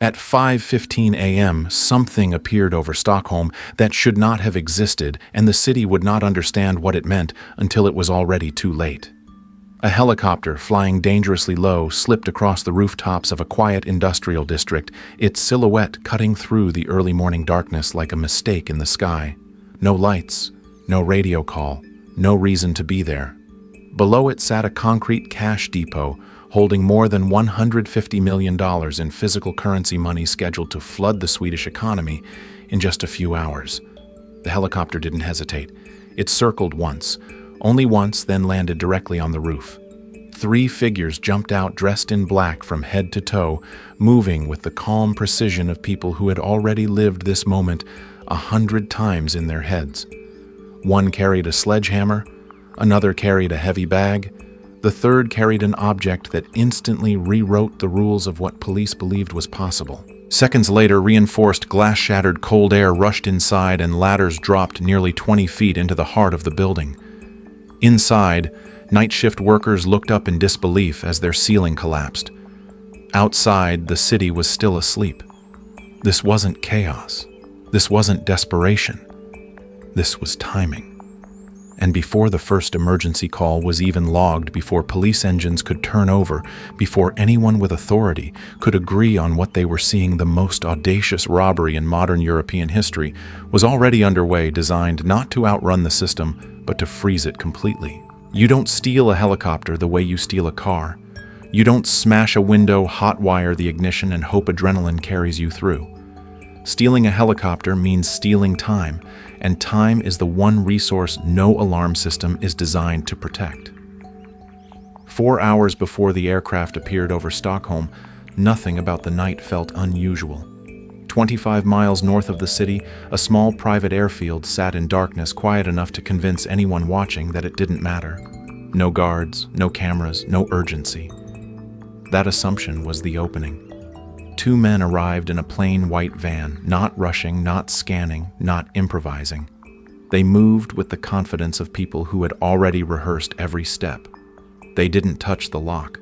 At 5:15 a.m., something appeared over Stockholm that should not have existed, and the city would not understand what it meant until it was already too late. A helicopter, flying dangerously low, slipped across the rooftops of a quiet industrial district, its silhouette cutting through the early morning darkness like a mistake in the sky. No lights, no radio call, no reason to be there. Below it sat a concrete cash depot, holding more than $150 million in physical currency money scheduled to flood the Swedish economy in just a few hours. The helicopter didn't hesitate. It circled once, only once, then landed directly on the roof. 3 figures jumped out dressed in black from head to toe, moving with the calm precision of people who had already lived this moment 100 times in their heads. One carried a sledgehammer, another carried a heavy bag, the third carried an object that instantly rewrote the rules of what police believed was possible. Seconds later, reinforced glass-shattered cold air rushed inside and ladders dropped nearly 20 feet into the heart of the building. Inside, night shift workers looked up in disbelief as their ceiling collapsed. Outside, the city was still asleep. This wasn't chaos. This wasn't desperation. This was timing. And before the first emergency call was even logged, before police engines could turn over, before anyone with authority could agree on what they were seeing, the most audacious robbery in modern European history was already underway, designed not to outrun the system, but to freeze it completely. You don't steal a helicopter the way you steal a car. You don't smash a window, hotwire the ignition, and hope adrenaline carries you through. Stealing a helicopter means stealing time, and time is the one resource no alarm system is designed to protect. 4 hours before the aircraft appeared over Stockholm, nothing about the night felt unusual. 25 miles north of the city, a small private airfield sat in darkness, quiet enough to convince anyone watching that it didn't matter. No guards, no cameras, no urgency. That assumption was the opening. 2 men arrived in a plain white van, not rushing, not scanning, not improvising. They moved with the confidence of people who had already rehearsed every step. They didn't touch the lock.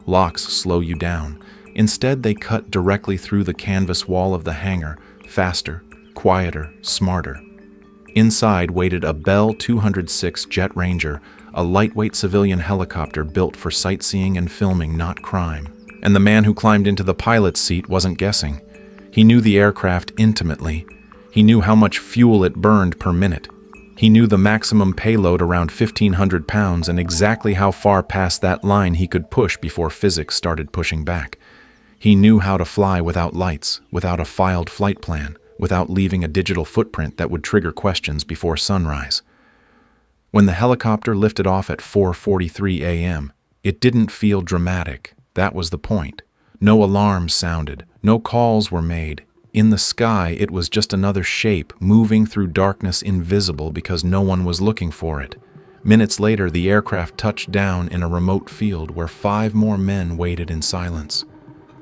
Locks slow you down. Instead, they cut directly through the canvas wall of the hangar, faster, quieter, smarter. Inside waited a Bell 206 Jet Ranger, a lightweight civilian helicopter built for sightseeing and filming, not crime. And the man who climbed into the pilot's seat wasn't guessing. He knew the aircraft intimately. He knew how much fuel it burned per minute. He knew the maximum payload, around 1,500 pounds, and exactly how far past that line he could push before physics started pushing back. He knew how to fly without lights, without a filed flight plan, without leaving a digital footprint that would trigger questions before sunrise. When the helicopter lifted off at 4:43 a.m., it didn't feel dramatic. That was the point. No alarms sounded, no calls were made. In the sky, it was just another shape moving through darkness, invisible because no one was looking for it. Minutes later, the aircraft touched down in a remote field where 5 more men waited in silence.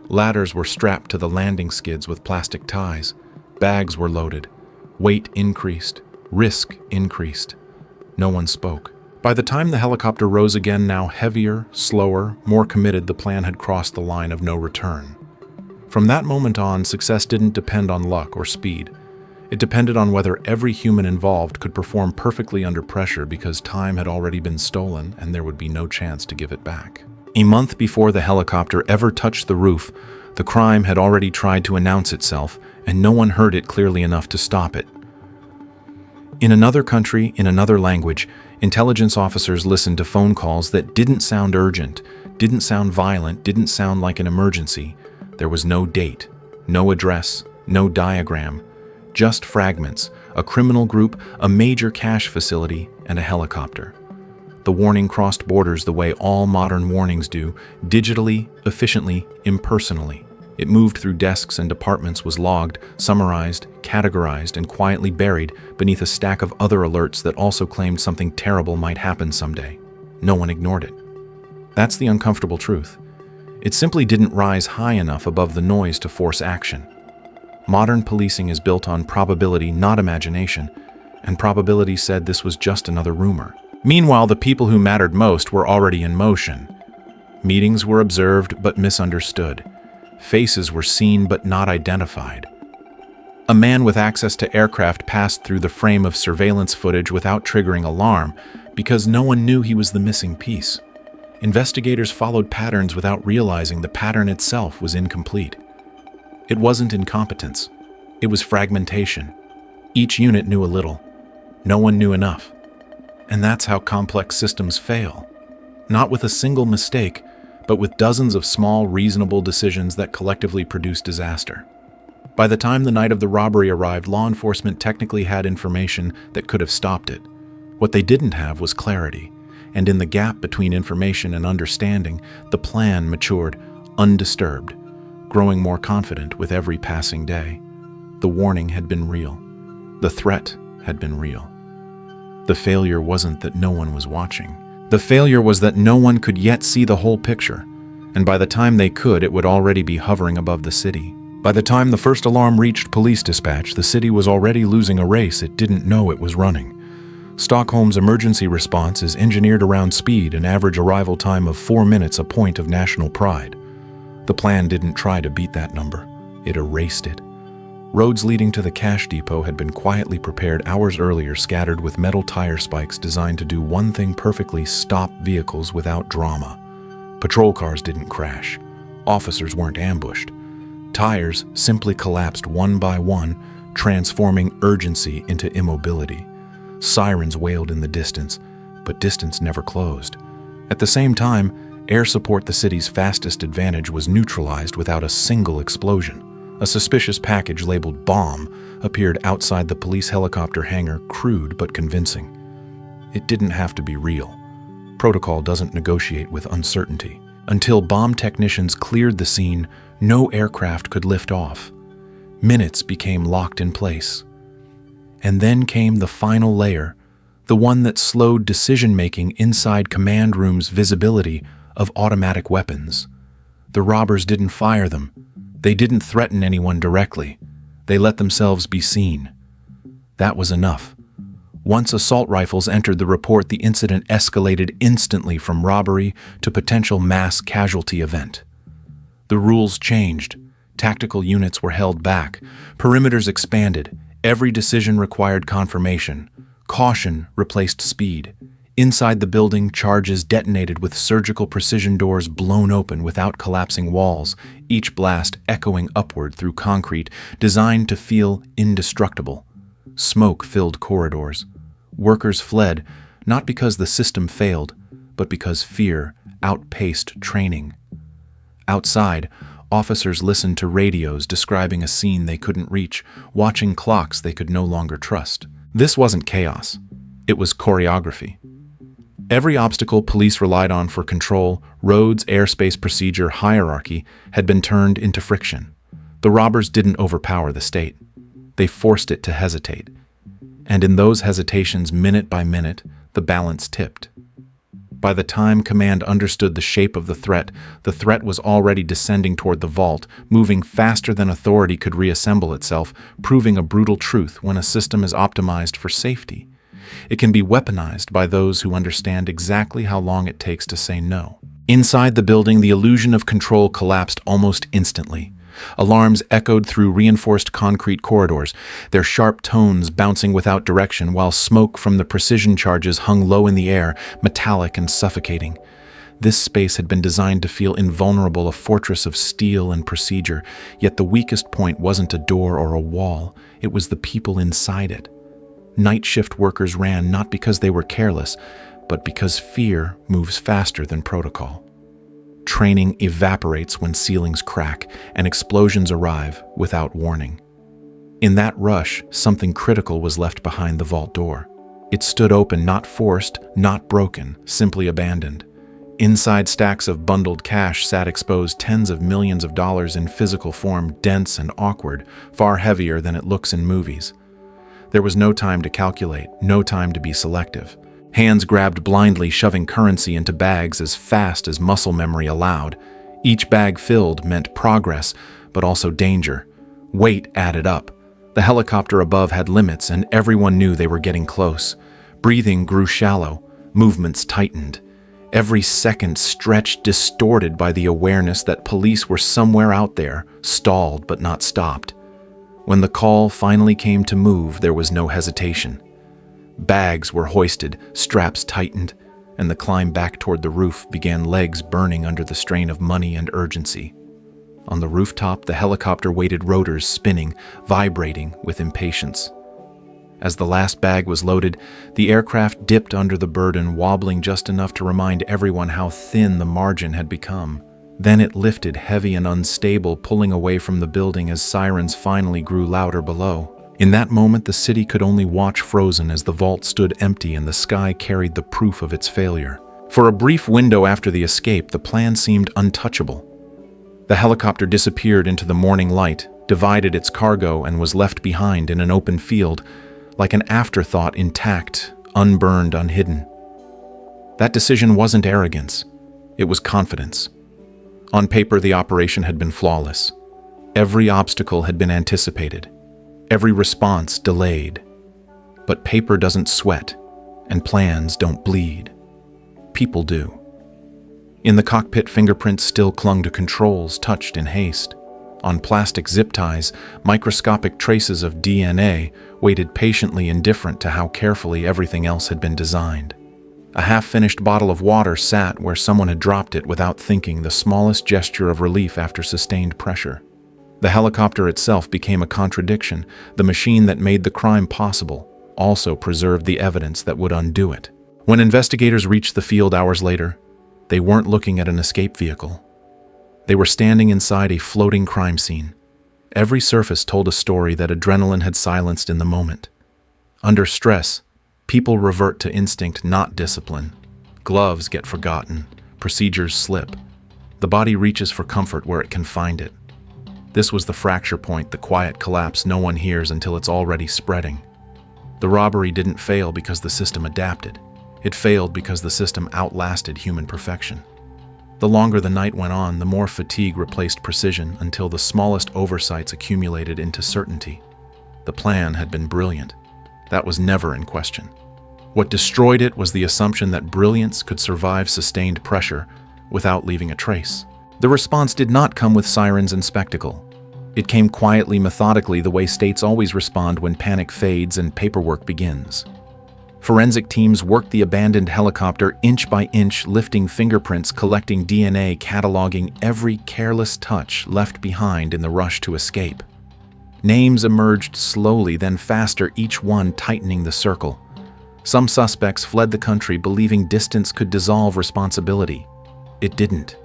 Ladders were strapped to the landing skids with plastic ties. Bags were loaded. Weight increased. Risk increased. No one spoke. By the time the helicopter rose again, now heavier, slower, more committed, the plan had crossed the line of no return. From that moment on, success didn't depend on luck or speed. It depended on whether every human involved could perform perfectly under pressure, because time had already been stolen and there would be no chance to give it back. A month before the helicopter ever touched the roof, the crime had already tried to announce itself, and no one heard it clearly enough to stop it. In another country, in another language, intelligence officers listened to phone calls that didn't sound urgent, didn't sound violent, didn't sound like an emergency. There was no date, no address, no diagram, just fragments, a criminal group, a major cash facility, and a helicopter. The warning crossed borders the way all modern warnings do, digitally, efficiently, impersonally. It moved through desks and departments, was logged, summarized, categorized, and quietly buried beneath a stack of other alerts that also claimed something terrible might happen someday. No one ignored it. That's the uncomfortable truth. It simply didn't rise high enough above the noise to force action. Modern policing is built on probability, not imagination, and probability said this was just another rumor. Meanwhile, the people who mattered most were already in motion. Meetings were observed but misunderstood. Faces were seen but not identified. A man with access to aircraft passed through the frame of surveillance footage without triggering alarm because no one knew he was the missing piece. Investigators followed patterns without realizing the pattern itself was incomplete. It wasn't incompetence. It was fragmentation. Each unit knew a little. No one knew enough. And that's how complex systems fail. Not with a single mistake, but with dozens of small, reasonable decisions that collectively produce disaster. By the time the night of the robbery arrived, law enforcement technically had information that could have stopped it. What they didn't have was clarity, and in the gap between information and understanding, the plan matured undisturbed, growing more confident with every passing day. The warning had been real. The threat had been real. The failure wasn't that no one was watching. The failure was that no one could yet see the whole picture, and by the time they could, it would already be hovering above the city. By the time the first alarm reached police dispatch, the city was already losing a race it didn't know it was running. Stockholm's emergency response is engineered around speed, an average arrival time of 4 minutes, a point of national pride. The plan didn't try to beat that number. It erased it. Roads leading to the cash depot had been quietly prepared hours earlier, scattered with metal tire spikes designed to do one thing perfectly: stop vehicles without drama. Patrol cars didn't crash. Officers weren't ambushed. Tires simply collapsed one by one, transforming urgency into immobility. Sirens wailed in the distance, but distance never closed. At the same time, air support, the city's fastest advantage, was neutralized without a single explosion. A suspicious package labeled "bomb" appeared outside the police helicopter hangar, crude but convincing. It didn't have to be real. Protocol doesn't negotiate with uncertainty. Until bomb technicians cleared the scene, no aircraft could lift off. Minutes became locked in place. And then came the final layer, the one that slowed decision-making inside command rooms' visibility of automatic weapons. The robbers didn't fire them. They didn't threaten anyone directly. They let themselves be seen. That was enough. Once assault rifles entered the report, the incident escalated instantly from robbery to potential mass casualty event. The rules changed. Tactical units were held back. Perimeters expanded. Every decision required confirmation. Caution replaced speed. Inside the building, charges detonated with surgical precision, doors blown open without collapsing walls, each blast echoing upward through concrete, designed to feel indestructible. Smoke filled corridors. Workers fled, not because the system failed, but because fear outpaced training. Outside, officers listened to radios describing a scene they couldn't reach, watching clocks they could no longer trust. This wasn't chaos. It was choreography. Every obstacle police relied on for control, roads, airspace, procedure, hierarchy, had been turned into friction. The robbers didn't overpower the state. They forced it to hesitate. And in those hesitations, minute by minute, the balance tipped. By the time command understood the shape of the threat was already descending toward the vault, moving faster than authority could reassemble itself, proving a brutal truth: when a system is optimized for safety, it can be weaponized by those who understand exactly how long it takes to say no. Inside the building, the illusion of control collapsed almost instantly. Alarms echoed through reinforced concrete corridors, their sharp tones bouncing without direction, while smoke from the precision charges hung low in the air, metallic and suffocating. This space had been designed to feel invulnerable, a fortress of steel and procedure, yet the weakest point wasn't a door or a wall, it was the people inside it. Night shift workers ran not because they were careless, but because fear moves faster than protocol. Training evaporates when ceilings crack and explosions arrive without warning. In that rush, something critical was left behind the vault door. It stood open, not forced, not broken, simply abandoned. Inside, stacks of bundled cash sat exposed, tens of millions of dollars in physical form, dense and awkward, far heavier than it looks in movies. There was no time to calculate, no time to be selective. Hands grabbed blindly, shoving currency into bags as fast as muscle memory allowed. Each bag filled meant progress, but also danger. Weight added up. The helicopter above had limits, and everyone knew they were getting close. Breathing grew shallow. Movements tightened. Every second stretched distorted by the awareness that police were somewhere out there, stalled but not stopped. When the call finally came to move, there was no hesitation. Bags were hoisted, straps tightened, and the climb back toward the roof began, legs burning under the strain of money and urgency. On the rooftop, the helicopter waited, rotors spinning, vibrating with impatience. As the last bag was loaded, the aircraft dipped under the burden, wobbling just enough to remind everyone how thin the margin had become. Then it lifted, heavy and unstable, pulling away from the building as sirens finally grew louder below. In that moment, the city could only watch frozen as the vault stood empty and the sky carried the proof of its failure. For a brief window after the escape, the plan seemed untouchable. The helicopter disappeared into the morning light, divided its cargo, and was left behind in an open field, like an afterthought, intact, unburned, unhidden. That decision wasn't arrogance. It was confidence. On paper, the operation had been flawless. Every obstacle had been anticipated. Every response delayed. But paper doesn't sweat, and plans don't bleed. People do. In the cockpit, fingerprints still clung to controls touched in haste. On plastic zip ties, microscopic traces of DNA waited patiently, indifferent to how carefully everything else had been designed. A half-finished bottle of water sat where someone had dropped it without thinking, the smallest gesture of relief after sustained pressure. The helicopter itself became a contradiction. The machine that made the crime possible also preserved the evidence that would undo it. When investigators reached the field hours later, they weren't looking at an escape vehicle. They were standing inside a floating crime scene. Every surface told a story that adrenaline had silenced in the moment. Under stress, people revert to instinct, not discipline. Gloves get forgotten. Procedures slip. The body reaches for comfort where it can find it. This was the fracture point, the quiet collapse no one hears until it's already spreading. The robbery didn't fail because the system adapted. It failed because the system outlasted human perfection. The longer the night went on, the more fatigue replaced precision until the smallest oversights accumulated into certainty. The plan had been brilliant. That was never in question. What destroyed it was the assumption that brilliance could survive sustained pressure without leaving a trace. The response did not come with sirens and spectacle. It came quietly, methodically, the way states always respond when panic fades and paperwork begins. Forensic teams worked the abandoned helicopter inch by inch, lifting fingerprints, collecting DNA, cataloging every careless touch left behind in the rush to escape. Names emerged slowly, then faster, each one tightening the circle. Some suspects fled the country, believing distance could dissolve responsibility. It didn't.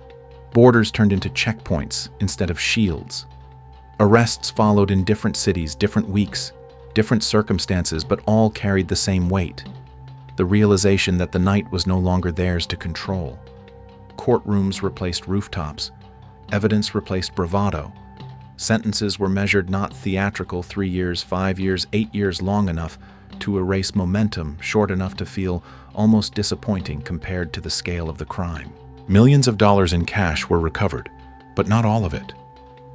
Borders turned into checkpoints instead of shields. Arrests followed in different cities, different weeks, different circumstances, but all carried the same weight. The realization that the night was no longer theirs to control. Courtrooms replaced rooftops. Evidence replaced bravado. Sentences were measured not theatrical, 3 years, 5 years, 8 years, long enough to erase momentum, short enough to feel almost disappointing compared to the scale of the crime. Millions of dollars in cash were recovered, but not all of it.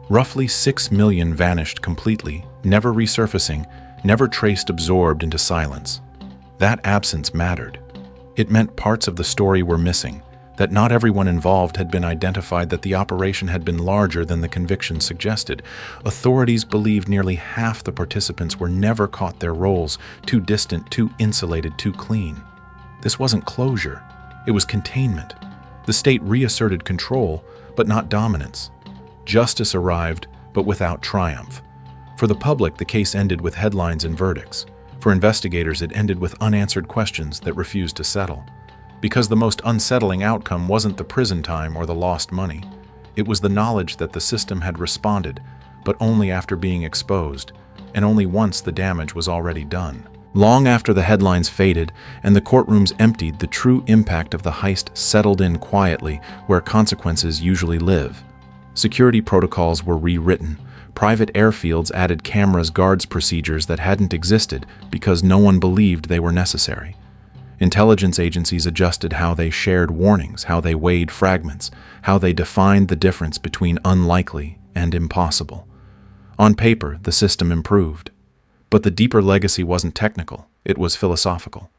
Roughly 6 million vanished completely, never resurfacing, never traced, absorbed into silence. That absence mattered. It meant parts of the story were missing, that not everyone involved had been identified, that the operation had been larger than the conviction suggested. Authorities believed nearly half the participants were never caught, their roles too distant, too insulated, too clean. This wasn't closure, it was containment. The state reasserted control, but not dominance. Justice arrived, but without triumph. For the public, the case ended with headlines and verdicts. For investigators, it ended with unanswered questions that refused to settle. Because the most unsettling outcome wasn't the prison time or the lost money. It was the knowledge that the system had responded, but only after being exposed, and only once the damage was already done. Long after the headlines faded and the courtrooms emptied, the true impact of the heist settled in quietly, where consequences usually live. Security protocols were rewritten. Private airfields added cameras, guards, procedures that hadn't existed because no one believed they were necessary. Intelligence agencies adjusted how they shared warnings, how they weighed fragments, how they defined the difference between unlikely and impossible. On paper, the system improved. But the deeper legacy wasn't technical, it was philosophical.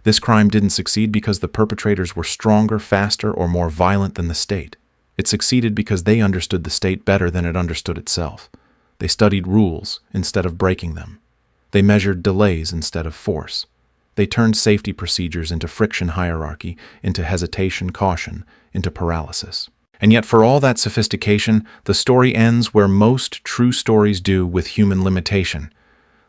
This crime didn't succeed because the perpetrators were stronger, faster, or more violent than the state. It succeeded because they understood the state better than it understood itself. They studied rules instead of breaking them. They measured delays instead of force. They turned safety procedures into friction hierarchy, into hesitation caution, into paralysis. And yet for all that sophistication, the story ends where most true stories do, with human limitation.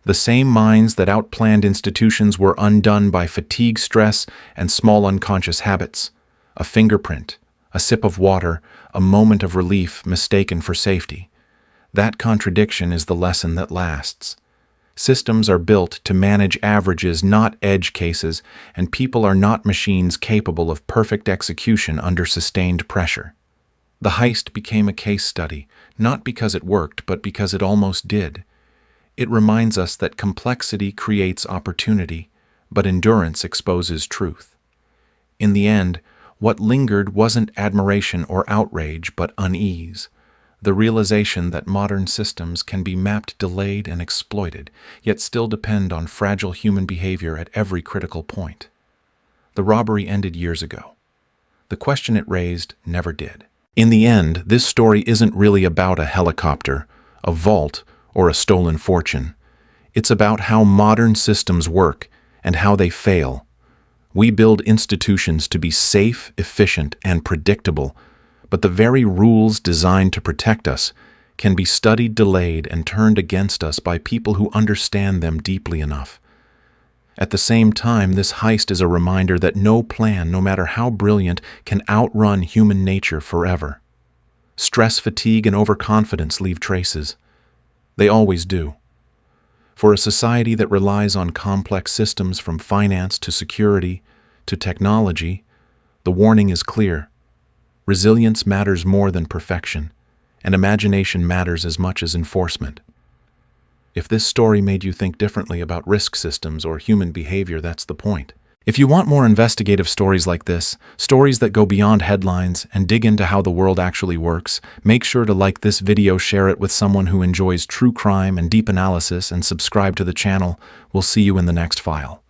The same minds that outplanned institutions were undone by fatigue, stress, and small unconscious habits. A fingerprint, a sip of water, a moment of relief mistaken for safety. That contradiction is the lesson that lasts. Systems are built to manage averages, not edge cases, and people are not machines capable of perfect execution under sustained pressure. The heist became a case study, not because it worked, but because it almost did. It reminds us that complexity creates opportunity, but endurance exposes truth. In the end, what lingered wasn't admiration or outrage, but unease. The realization that modern systems can be mapped, delayed, and exploited, yet still depend on fragile human behavior at every critical point. The robbery ended years ago. The question it raised never did. In the end, this story isn't really about a helicopter, a vault, or a stolen fortune. It's about how modern systems work and how they fail. We build institutions to be safe, efficient, and predictable, but the very rules designed to protect us can be studied, delayed, and turned against us by people who understand them deeply enough. At the same time, this heist is a reminder that no plan, no matter how brilliant, can outrun human nature forever. Stress, fatigue, and overconfidence leave traces. They always do. For a society that relies on complex systems from finance to security to technology, the warning is clear. Resilience matters more than perfection, and imagination matters as much as enforcement. If this story made you think differently about risk systems or human behavior, that's the point. If you want more investigative stories like this, stories that go beyond headlines and dig into how the world actually works, make sure to like this video, share it with someone who enjoys true crime and deep analysis, and subscribe to the channel. We'll see you in the next file.